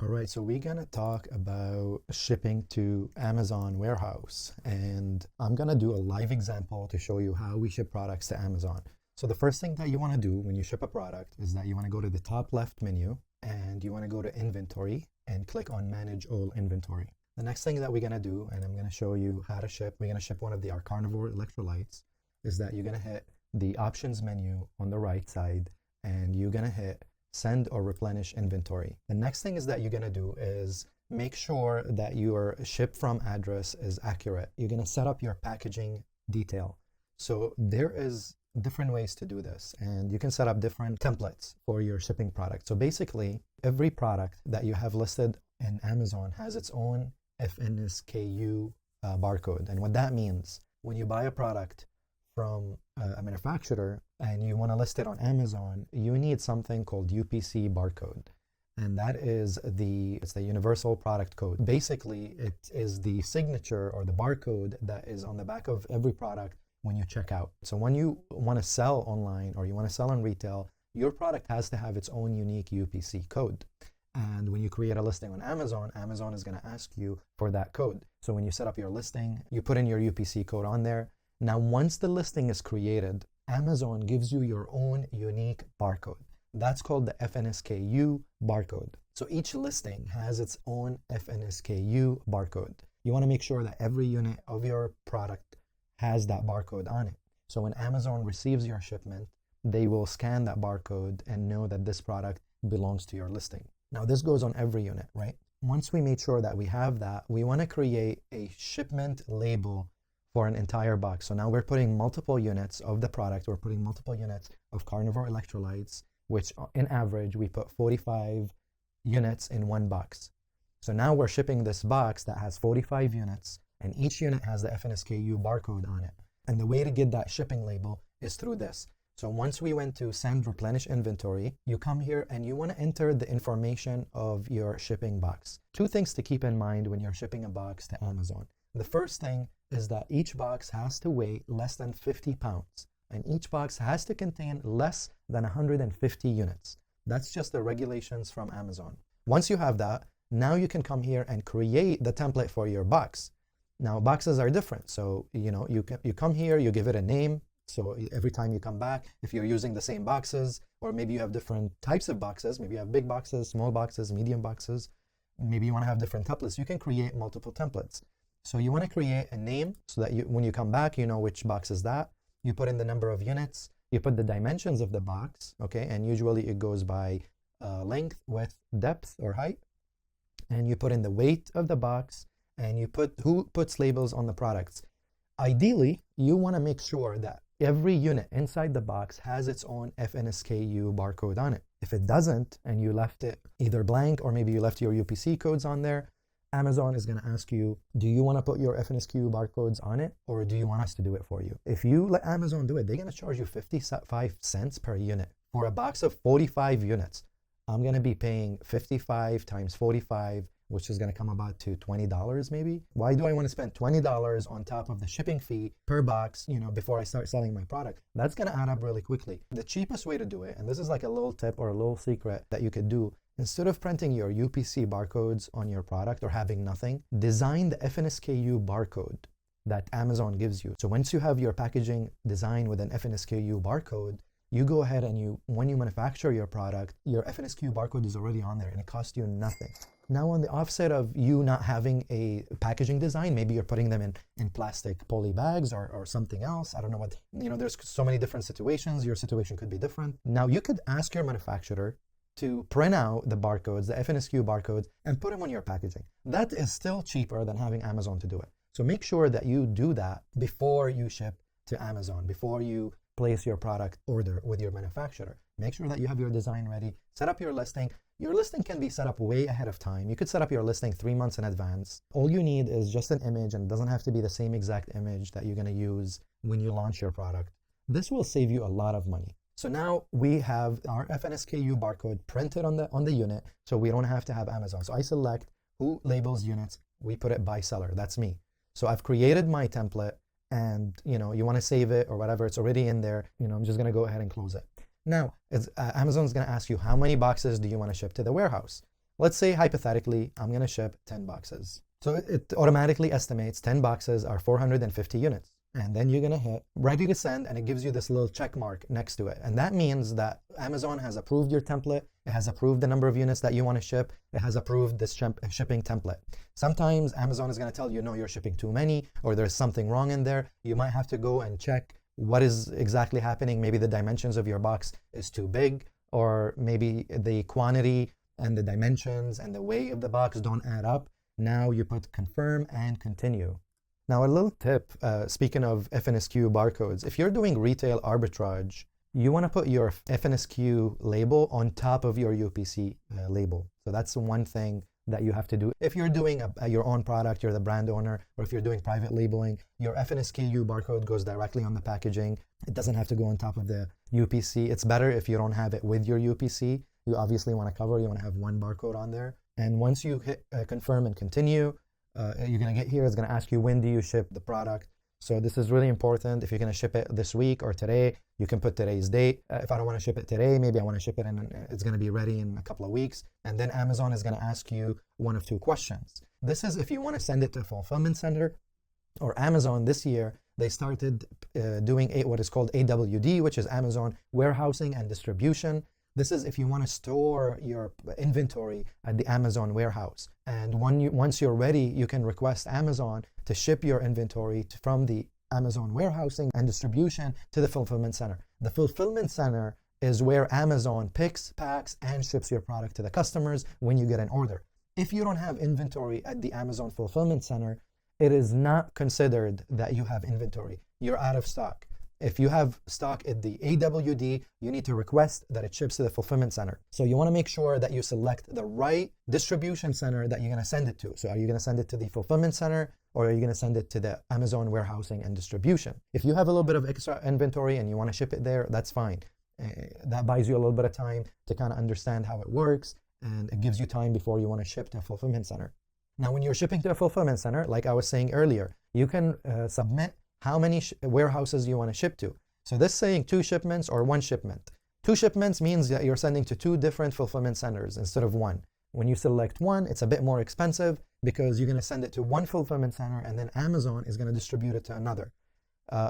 All right, so we're gonna talk about shipping to Amazon warehouse, and I'm gonna do a live example to show you how we ship products to Amazon. So the first thing that you wanna do when you ship a product is that you wanna go to the top left menu and you wanna go to inventory and click on manage all inventory. The next thing that we're gonna do, and I'm gonna show you how to ship, we're gonna ship one of our carnivore electrolytes, is that you're gonna hit the options menu on the right side and you're gonna hit send or replenish inventory. The next thing is that you're gonna do is make sure that your ship from address is accurate. You're gonna set up your packaging detail. So there is different ways to do this, and you can set up different templates for your shipping product. So basically, every product that you have listed in Amazon has its own FNSKU barcode. And what that means, when you buy a product from a manufacturer and you want to list it on Amazon, you need something called UPC barcode. And that is it's the universal product code. Basically, it is the signature or the barcode that is on the back of every product when you check out. So when you want to sell online or you want to sell on retail, your product has to have its own unique UPC code. And when you create a listing on Amazon, Amazon is going to ask you for that code. So when you set up your listing, you put in your UPC code on there. Now, once the listing is created, Amazon gives you your own unique barcode. That's called the FNSKU barcode. So each listing has its own FNSKU barcode. You want to make sure that every unit of your product has that barcode on it. So when Amazon receives your shipment, they will scan that barcode and know that this product belongs to your listing. Now, this goes on every unit, right? Once we made sure that we have that, we want to create a shipment label for an entire box. So now we're putting multiple units of the product. We're putting multiple units of carnivore electrolytes, which in average, we put 45 units in one box. So now we're shipping this box that has 45 units, and each unit has the FNSKU barcode on it. And the way to get that shipping label is through this. So once we went to send replenish inventory, you come here and you want to enter the information of your shipping box. Two things to keep in mind when you're shipping a box to Amazon. The first thing is that each box has to weigh less than 50 pounds, and each box has to contain less than 150 units. That's just the regulations from Amazon. Once you have that, now you can come here and create the template for your box. Now, boxes are different. So, you come here, you give it a name. So every time you come back, if you're using the same boxes, or maybe you have different types of boxes, maybe you have big boxes, small boxes, medium boxes, maybe you want to have different templates, you can create multiple templates. So you want to create a name so that when you come back, you know which box is that. You put in the number of units, you put the dimensions of the box, okay? And usually it goes by length, width, depth, or height. And you put in the weight of the box, and you put who puts labels on the products. Ideally, you want to make sure that every unit inside the box has its own FNSKU barcode on it. If it doesn't, and you left it either blank or maybe you left your UPC codes on there, Amazon is going to ask you, do you want to put your FNSKU barcodes on it, or do you want us to do it for you? If you let Amazon do it, they're going to charge you 55 cents per unit. For a box of 45 units, I'm going to be paying 55 times 45, which is going to come about to $20 maybe. Why do I want to spend $20 on top of the shipping fee per box, before I start selling my product? That's going to add up really quickly. The cheapest way to do it, and this is like a little tip or a little secret that you could do, instead of printing your UPC barcodes on your product or having nothing, design the FNSKU barcode that Amazon gives you. So once you have your packaging designed with an FNSKU barcode, you go ahead and when you manufacture your product, your FNSKU barcode is already on there and it costs you nothing. Now, on the offset of you not having a packaging design, maybe you're putting them in plastic poly bags or something else. I don't know what, there's so many different situations. Your situation could be different. Now, you could ask your manufacturer to print out the barcodes, the FNSKU barcodes, and put them on your packaging. That is still cheaper than having Amazon to do it. So make sure that you do that before you ship to Amazon, before you place your product order with your manufacturer. Make sure that you have your design ready. Set up your listing. Your listing can be set up way ahead of time. You could set up your listing 3 months in advance. All you need is just an image, and it doesn't have to be the same exact image that you're going to use when you launch your product. This will save you a lot of money. So now we have our FNSKU barcode printed on the unit, so we don't have to have Amazon. So I select who labels units. We put it by seller. That's me. So I've created my template, and you want to save it or whatever. It's already in there. I'm just going to go ahead and close it. Now, Amazon's going to ask you how many boxes do you want to ship to the warehouse. Let's say hypothetically, I'm going to ship 10 boxes. So it automatically estimates 10 boxes are 450 units. And then you're going to hit ready to send, and it gives you this little check mark next to it. And that means that Amazon has approved your template. It has approved the number of units that you want to ship. It has approved this shipping template. Sometimes Amazon is going to tell you, no, you're shipping too many, or there's something wrong in there. You might have to go and check what is exactly happening. Maybe the dimensions of your box is too big, or maybe the quantity and the dimensions and the weight of the box don't add up. Now you put confirm and continue. Now a little tip, speaking of FNSKU barcodes, if you're doing retail arbitrage, you want to put your FNSKU label on top of your UPC label. So that's one thing that you have to do. If you're doing your own product, you're the brand owner, or if you're doing private labeling, your FNSKU barcode goes directly on the packaging. It doesn't have to go on top of the UPC. It's better if you don't have it with your UPC. You obviously want to cover, you want to have one barcode on there. And once you hit confirm and continue, you're going to get here, it's going to ask you, when do you ship the product? So this is really important. If you're going to ship it this week or today, you can put today's date. If I don't want to ship it today, maybe I want to ship it and it's going to be ready in a couple of weeks. And then Amazon is going to ask you one of two questions. This is if you want to send it to a fulfillment center, or Amazon this year, they started doing what is called AWD, which is Amazon Warehousing and Distribution. This is if you want to store your inventory at the Amazon warehouse. And once you're ready, you can request Amazon to ship your inventory from the Amazon warehousing and distribution to the fulfillment center. The fulfillment center is where Amazon picks, packs, and ships your product to the customers when you get an order. If you don't have inventory at the Amazon fulfillment center, it is not considered that you have inventory. You're out of stock. If you have stock at the AWD, you need to request that it ships to the fulfillment center. So you want to make sure that you select the right distribution center that you're going to send it to. So are you going to send it to the fulfillment center, or are you going to send it to the Amazon warehousing and distribution? If you have a little bit of extra inventory and you want to ship it there, that's fine. That buys you a little bit of time to kind of understand how it works, and it gives you time before you want to ship to a fulfillment center. Now, when you're shipping to a fulfillment center, like I was saying earlier, you can submit how many warehouses you want to ship to. So this saying 2 shipments or 1 shipment. 2 shipments means that you're sending to 2 different fulfillment centers instead of 1. When you select 1, it's a bit more expensive because you're going to send it to 1 fulfillment center, and then Amazon is going to distribute it to another.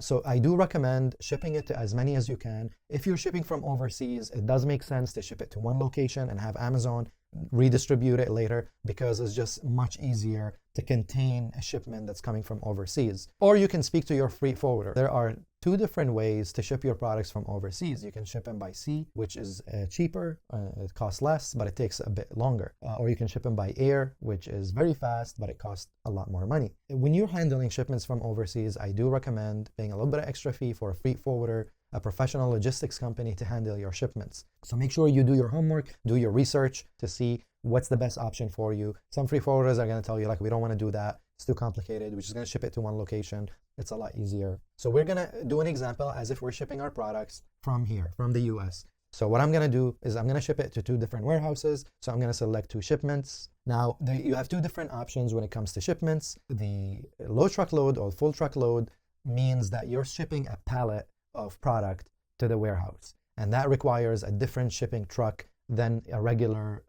So I do recommend shipping it to as many as you can. If you're shipping from overseas, it does make sense to ship it to 1 location and have Amazon redistribute it later, because it's just much easier to contain a shipment that's coming from overseas. Or you can speak to your freight forwarder. There are 2 different ways to ship your products from overseas. You can ship them by sea, which is cheaper, it costs less, but it takes a bit longer. Or you can ship them by air, which is very fast, but it costs a lot more money. When you're handling shipments from overseas, I do recommend paying a little bit of extra fee for a freight forwarder, a professional logistics company, to handle your shipments. So make sure you do your homework, do your research to see what's the best option for you. Some freight forwarders are going to tell you, like, we don't want to do that, it's too complicated, we're just going to ship it to 1 location, it's a lot easier. So we're going to do an example as if we're shipping our products from here, from the US. So what I'm going to do is I'm going to ship it to 2 different warehouses. So I'm going to select 2 shipments. Now you have 2 different options when it comes to shipments. The low truckload or full truckload means that you're shipping a pallet of product to the warehouse, and that requires a different shipping truck than a regular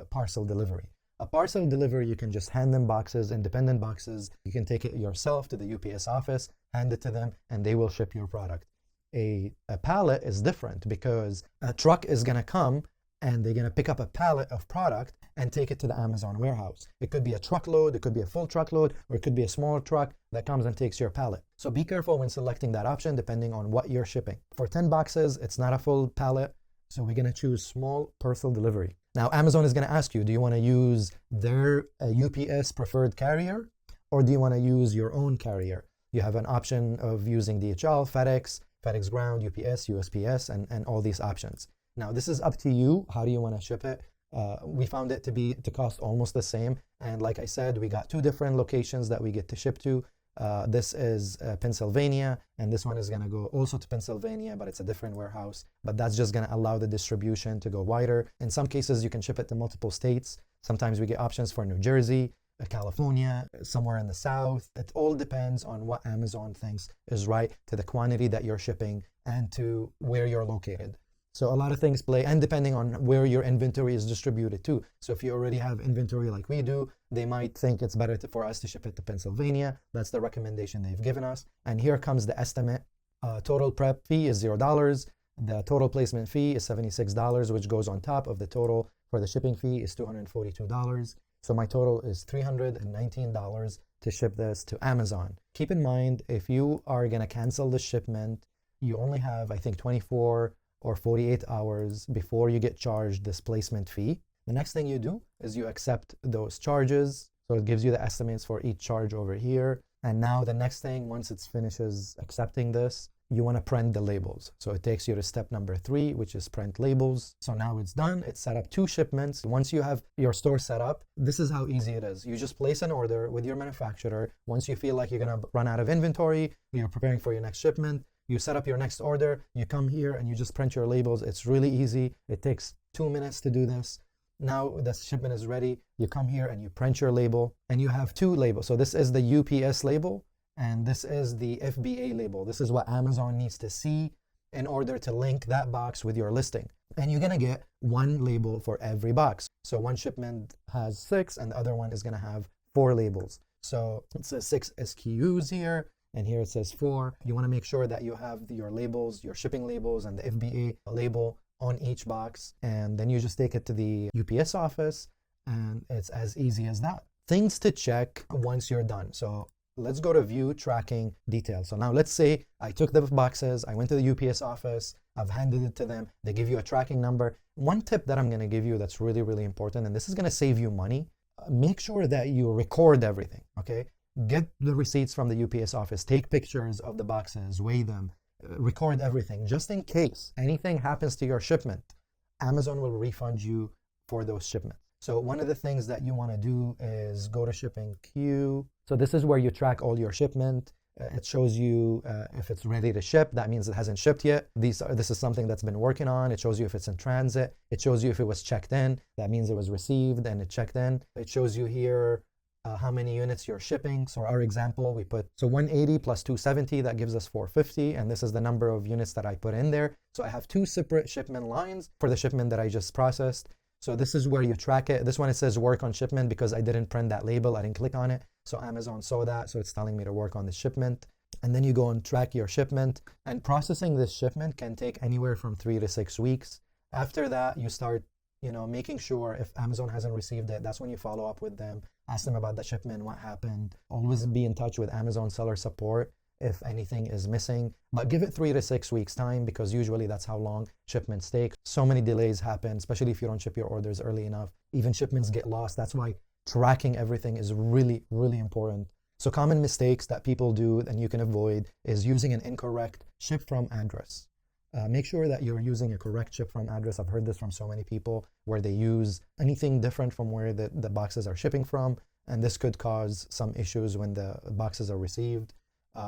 parcel delivery. A parcel delivery, you can just hand them boxes, independent boxes. You can take it yourself to the UPS office, hand it to them, and they will ship your product. A pallet is different because a truck is going to come and they're going to pick up a pallet of product and take it to the Amazon warehouse. It could be a truckload, it could be a full truckload, or it could be a small truck that comes and takes your pallet. So be careful when selecting that option depending on what you're shipping. For 10 boxes, it's not a full pallet, so we're going to choose small parcel delivery. Now Amazon is going to ask you, do you want to use their UPS preferred carrier, or do you want to use your own carrier? You have an option of using DHL, FedEx, FedEx Ground, UPS, USPS, and all these options. Now this is up to you. How do you want to ship it? We found it to cost almost the same. And like I said, we got 2 different locations that we get to ship to. This is Pennsylvania, and this one is going to go also to Pennsylvania, but it's a different warehouse. But that's just going to allow the distribution to go wider. In some cases, you can ship it to multiple states. Sometimes we get options for New Jersey, California, somewhere in the South. It all depends on what Amazon thinks is right to the quantity that you're shipping and to where you're located. So a lot of things play, and depending on where your inventory is distributed to. So if you already have inventory like we do, they might think it's better for us to ship it to Pennsylvania. That's the recommendation they've given us. And here comes the estimate. Total prep fee is $0. The total placement fee is $76, which goes on top of the total for the shipping fee is $242. So my total is $319 to ship this to Amazon. Keep in mind, if you are going to cancel the shipment, you only have, I think, 24 or 48 hours before you get charged this placement fee. The next thing you do is you accept those charges. So it gives you the estimates for each charge over here. And now the next thing, once it finishes accepting this, you want to print the labels. So it takes you to step number 3, which is print labels. So now it's done. It's set up 2 shipments. Once you have your store set up, this is how easy it is. You just place an order with your manufacturer. Once you feel like you're going to run out of inventory, you're preparing for your next shipment, you set up your next order, you come here and you just print your labels. It's really easy. It takes 2 minutes to do this. Now the shipment is ready. You come here and you print your label, and you have 2 labels. So this is the UPS label, and this is the FBA label. This is what Amazon needs to see in order to link that box with your listing. And you're gonna get 1 label for every box. So one shipment has 6 and the other one is gonna have 4 labels. So it says 6 SKUs here, and here it says 4. You wanna make sure that you have your labels, your shipping labels and the FBA label on each box. And then you just take it to the UPS office, and it's as easy as that. Things to check once you're done. So let's go to view tracking details. So now let's say I took the boxes, I went to the UPS office, I've handed it to them, they give you a tracking number. One tip that I'm gonna give you that's really, really important, and this is gonna save you money, make sure that you record everything, okay? Get the receipts from the UPS office, take pictures of the boxes, weigh them, record everything, just in case anything happens to your shipment. Amazon will refund you for those shipments. So one of the things that you want to do is go to shipping queue. So this is where you track all your shipment. It shows you if it's ready to ship. That means it hasn't shipped yet. This is something that's been working on. It shows you if it's in transit. It shows you if it was checked in. That means it was received and it checked in. It shows you here how many units you're shipping. So our example, we put 180 plus 270, that gives us 450. And this is the number of units that I put in there. So I have 2 separate shipment lines for the shipment that I just processed. So this is where you track it. This one, it says work on shipment because I didn't print that label. I didn't click on it. So Amazon saw that. So it's telling me to work on the shipment. And then you go and track your shipment. And processing this shipment can take anywhere from 3 to 6 weeks. After that, you start, making sure if Amazon hasn't received it, that's when you follow up with them. Ask them about the shipment, what happened. Always be in touch with Amazon seller support if anything is missing, but give it 3 to 6 weeks time, because usually that's how long shipments take. So many delays happen, especially if you don't ship your orders early enough. Even shipments get lost. That's why tracking everything is really, really important. So common mistakes that people do and you can avoid is using an incorrect ship from address. Make sure that you're using a correct ship from address. I've heard this from so many people where they use anything different from where the boxes are shipping from, and this could cause some issues when the boxes are received.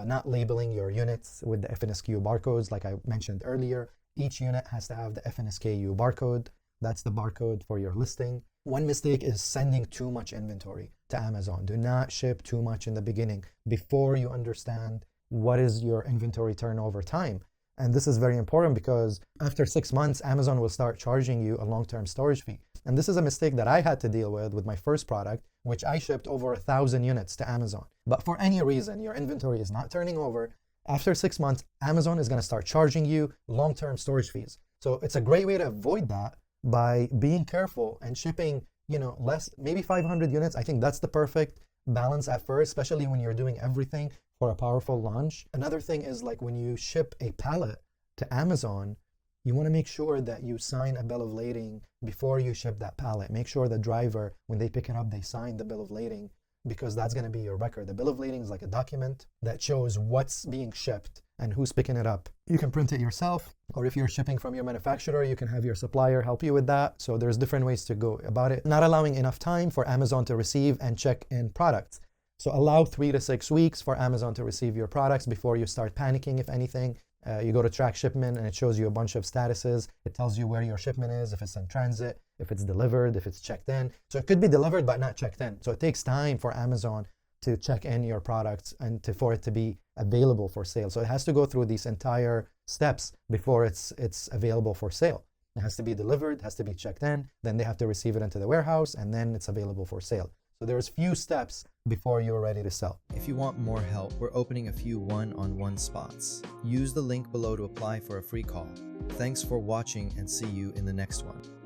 Not labeling your units with the FNSKU barcodes, like I mentioned earlier. Each unit has to have the FNSKU barcode. That's the barcode for your listing. One mistake is sending too much inventory to Amazon. Do not ship too much in the beginning before you understand what is your inventory turnover time. And this is very important because after 6 months, Amazon will start charging you a long-term storage fee. And this is a mistake that I had to deal with my first product, which I shipped over 1,000 units to Amazon. But for any reason, your inventory is not turning over. After 6 months, Amazon is going to start charging you long-term storage fees. So it's a great way to avoid that by being careful and shipping, less, maybe 500 units. I think that's the perfect balance at first, especially when you're doing everything for a powerful launch. Another thing is, like, when you ship a pallet to Amazon, you want to make sure that you sign a bill of lading before you ship that pallet. Make sure the driver, when they pick it up, they sign the bill of lading, because that's going to be your record. The bill of lading is like a document that shows what's being shipped and who's picking it up. You can print it yourself, or if you're shipping from your manufacturer, you can have your supplier help you with that. So there's different ways to go about it. Not allowing enough time for Amazon to receive and check in products. So allow 3 to 6 weeks for Amazon to receive your products before you start panicking, if anything. You go to track shipment and it shows you a bunch of statuses. It tells you where your shipment is, if it's in transit, if it's delivered, if it's checked in. So it could be delivered but not checked in. So it takes time for Amazon to check in your products and for it to be available for sale. So it has to go through this entire steps before it's available for sale. It has to be delivered, has to be checked in, then they have to receive it into the warehouse, and then it's available for sale. So there's few steps before you're ready to sell. If you want more help, we're opening a few one-on-one spots. Use the link below to apply for a free call. Thanks for watching and see you in the next one.